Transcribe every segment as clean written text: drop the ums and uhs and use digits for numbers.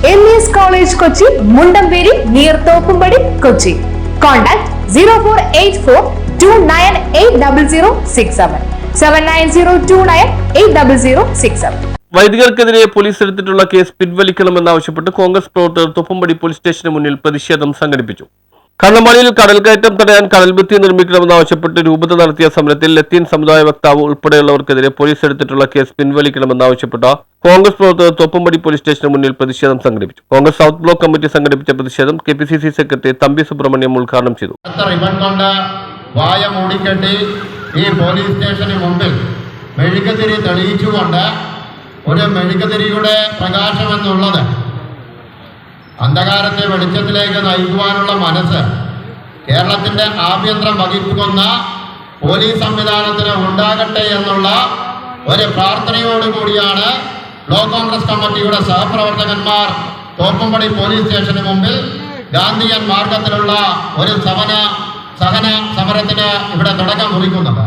MES College Kochi, Mundamberi, near Thoppambadi, Kochi. Contact 0484298067 7902980067. വൈദികർക്കെതിരെ police എടുത്തിട്ടുള്ള case പിൻവലിക്കണമെന്നാവശ്യപ്പെട്ട് Congress പ്രവർത്തകർ Thoppumpady police സ്റ്റേഷന് മുന്നിൽ പ്രതിഷേധം സംഘടിപ്പിച്ചു. കണ്ണമാലിയിൽ കടൽക്കയറ്റം തടയാൻ കടൽഭിത്തി നിർമ്മിക്കണമെന്നാവശ്യപ്പെട്ട് രൂപത നടത്തിയ സമരത്തിൽ ലത്തീൻ സമുദായ വക്താവ് ഉൾപ്പെടെയുള്ളവർക്കെതിരെ പോലീസ് എടുത്തിട്ടുള്ള കേസ് പിൻവലിക്കണമെന്നാവശ്യപ്പെട്ട കോൺഗ്രസ് പ്രവർത്തകർ തോപ്പുംപടി പോലീസ് സ്റ്റേഷന് മുന്നിൽ പ്രതിഷേധം സംഘടിപ്പിച്ചു. കോൺഗ്രസ് സൗത്ത് ബ്ലോക്ക് കമ്മിറ്റി സംഘടിപ്പിച്ച പ്രതിഷേധം KPCC സെക്രട്ടറി തമ്പി സുബ്രഹ്മണ്യം ഉദ്ഘാടനം ചെയ്തു. ഈ പോലീസ് സ്റ്റേഷന് മുമ്പിൽ മെഴുകുതിരി തെളിയിച്ചുകൊണ്ട് ഒരു മെഴുകുതിരിയുടെ പ്രകാശം എന്നുള്ളത് അന്ധകാരത്തെ വെളിച്ചത്തിലേക്ക് നയിക്കുവാനുള്ള മനസ്സ് കേരളത്തിന്റെ ആഭ്യന്തരം വഹിക്കുന്ന പോലീസ് സംവിധാനത്തിന് ഉണ്ടാകട്ടെ എന്നുള്ള ഒരു പ്രാർത്ഥനയോടുകൂടിയാണ് ബ്ലോക്ക് കോൺഗ്രസ് കമ്മിറ്റിയുടെ സഹപ്രവർത്തകന്മാർ തോപ്പുംപടി പോലീസ് സ്റ്റേഷന് മുമ്പിൽ ഗാന്ധിയൻ മാർഗത്തിലുള്ള ഒരു സഹന സമരത്തിന് ഇവിടെ തുടക്കം കുറിക്കുന്നത്.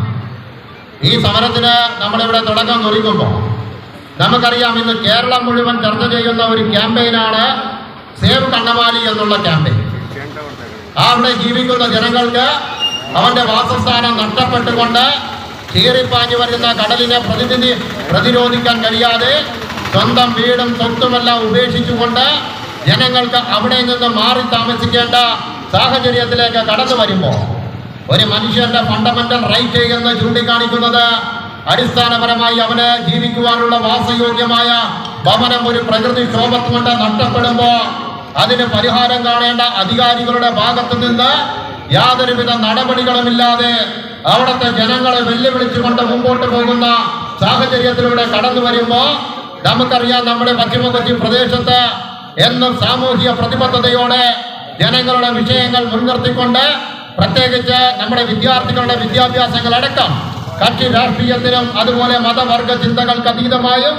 ഈ സമരത്തിന് നമ്മളിവിടെ തുടക്കം കുറിക്കുമ്പോൾ നമുക്കറിയാം, ഇന്ന് കേരളം മുഴുവൻ ചർച്ച ചെയ്യുന്ന ഒരു ക്യാമ്പയിനാണ് സേവ് കണ്ണമാലി എന്നുള്ള ക്യാമ്പയിൻ. അവിടെ ജീവിക്കുന്ന ജനങ്ങൾക്ക് അവന്റെ വാസസ്ഥാനം നഷ്ടപ്പെട്ടുകൊണ്ട് ചീറിപ്പാഞ്ഞു വരുന്ന കടലിനെ പ്രതിരോധിക്കാൻ കഴിയാതെ സ്വന്തം വീടും സ്വത്തുമെല്ലാം ഉപേക്ഷിച്ചുകൊണ്ട് ജനങ്ങൾക്ക് അവിടെ നിന്ന് മാറി താമസിക്കേണ്ട സാഹചര്യത്തിലേക്ക് കടന്നു വരുമ്പോൾ ഒരു മനുഷ്യന്റെ ഫണ്ടമെന്റൽ റൈറ്റ് എന്ന് ചൂണ്ടിക്കാണിക്കുന്നത് അടിസ്ഥാനപരമായി അവന് ജീവിക്കുവാനുള്ള വാസയോഗ്യമായ ഭവനം ഒരു പ്രകൃതി ക്ഷോഭം കൊണ്ട് നഷ്ടപ്പെടുമ്പോൾ അതിന് പരിഹാരം കാണേണ്ട അധികാരികളുടെ ഭാഗത്തു നിന്ന് യാതൊരുവിധ നടപടികളുമില്ലാതെ അവിടുത്തെ ജനങ്ങളെ വെല്ലുവിളിച്ചുകൊണ്ട് മുമ്പോട്ട് പോകുന്ന സാഹചര്യത്തിലൂടെ കടന്നു വരുമ്പോൾ നമുക്കറിയാം, നമ്മുടെ പശ്ചിമ കൊച്ചി പ്രദേശത്ത് എന്നും സാമൂഹിക പ്രതിബദ്ധതയോടെ ജനങ്ങളുടെ വിഷയങ്ങൾ മുൻനിർത്തിക്കൊണ്ട് പ്രത്യേകിച്ച് നമ്മുടെ വിദ്യാർത്ഥികളുടെ വിദ്യാഭ്യാസങ്ങളടക്കം കക്ഷി രാഷ്ട്രീയത്തിനും അതുപോലെ മതവർഗ ചിന്തകൾക്ക് അതീതമായും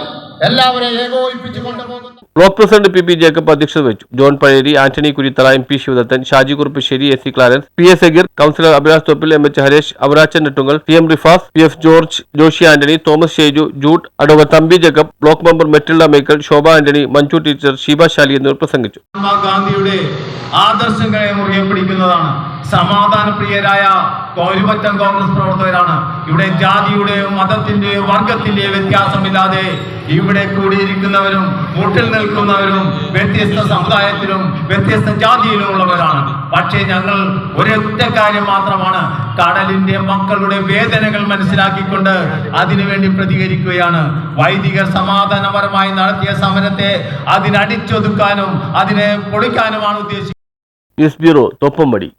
എല്ലാവരെയും ഏകോപിപ്പിച്ചു കൊണ്ടുപോകുന്നു. ബ്ലോക്ക് പ്രസിഡന്റ് PP ജേക്കബ് അധ്യക്ഷത വഹിച്ചു. John Pazheri, Antony Kurithara, MP Sivadathan, Shaji Kuruppassery, SC Clarence, PS Sageer, councillor Abhilash Thoppil, MH Haresh, Avarachan Nettungal, TM Rifas, PF George, Joshy Antony, Thomas Sheju, Jude advocate Thampi Jacob, block member Matilda Michael, Shobha Antony, Manju teacher, Sheeba Shali എന്നിവർ പ്രസംഗിച്ചു. ഗാന്ധിയുടെ ആദർശങ്ങളെ മുറുകെ പിടിക്കുന്നതാണ്. സമാധാനപ്രിയരായ ഒരുപറ്റം കോൺഗ്രസ് പ്രവർത്തകരാണ്. ഇവിടെ ജാതിയുടെയും മതത്തിന്റെയും വർഗത്തിന്റെയും വ്യത്യാസമില്ലാതെ ഇവിടെ കൂടിയിരിക്കുന്നവരും മുട്ടിൽ നിൽക്കുന്നവരും വ്യത്യസ്ത സമുദായത്തിലും വ്യത്യസ്ത ജാതിയിലുമുള്ളവരാണ്. പക്ഷേ ഞങ്ങൾ ഒരൊറ്റ കാര്യം മാത്രമാണ്, കടലിന്റെ മക്കളുടെ വേദനകൾ മനസ്സിലാക്കിക്കൊണ്ട് അതിനുവേണ്ടി പ്രതികരിക്കുകയാണ്. വൈദികർ സമാധാനപരമായി നടത്തിയ സമരത്തെ അതിനടിച്ചൊതുക്കാനും അതിനെ പൊളിക്കാനുമാണ് ഉദ്ദേശിക്കുന്നത്. News bureau Thoppumpady.